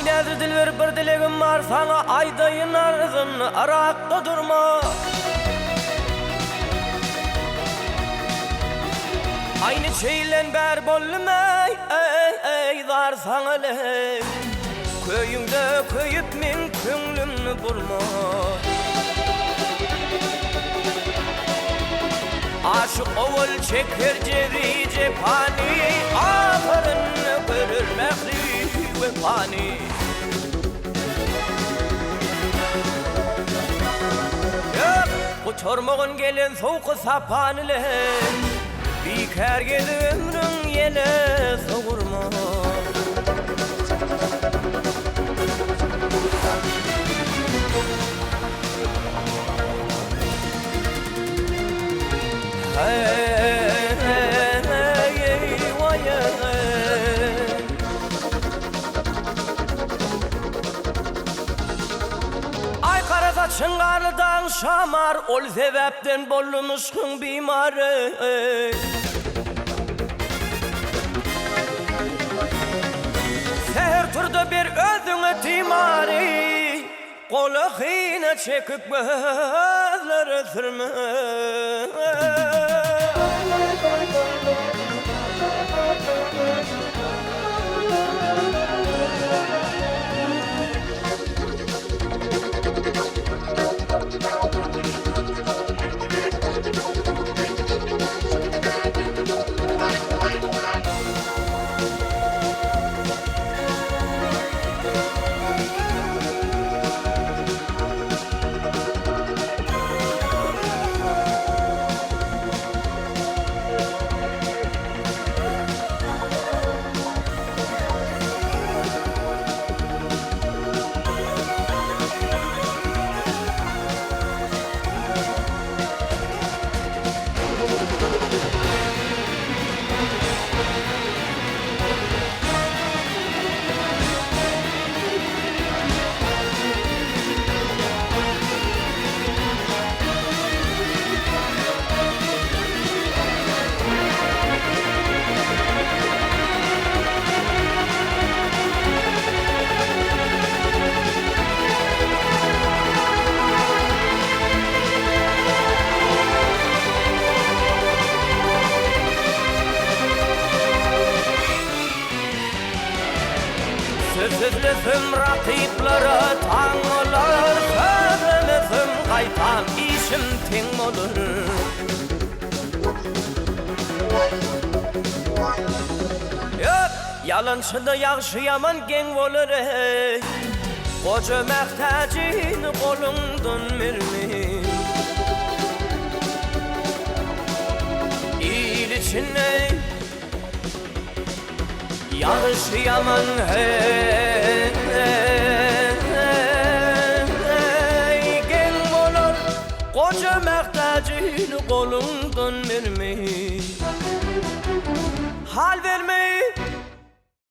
nedir dilber bir dilegim var sana aydayın arzın arakta durma. Aynı şeylen ber bolmay ey dar sana le. Köyünde köyüp min könglimni bulma. Aşık oğul çeker ceri cephani, ahırını görür mehri ve fani. Uçurmağın gelen soğuk sapanile, bikar gedi ömrün yele soğurma. Ay kara saçın karıdan şamar, ol sebepten bolmuşsun bimarı. Seher turda bir özüne timari, kolu hine çekip gözleri sürme. Sözlüsüm rakiplara tanrılar, sözlüsüm kaytan işim ting olur. Yalançılı yaxşı yaman geng olur. Koca mehtacini kolundan verme. İyil içine yanlış yaman hey geng olur. Koca mehtacini kolundan verme. Hal verme.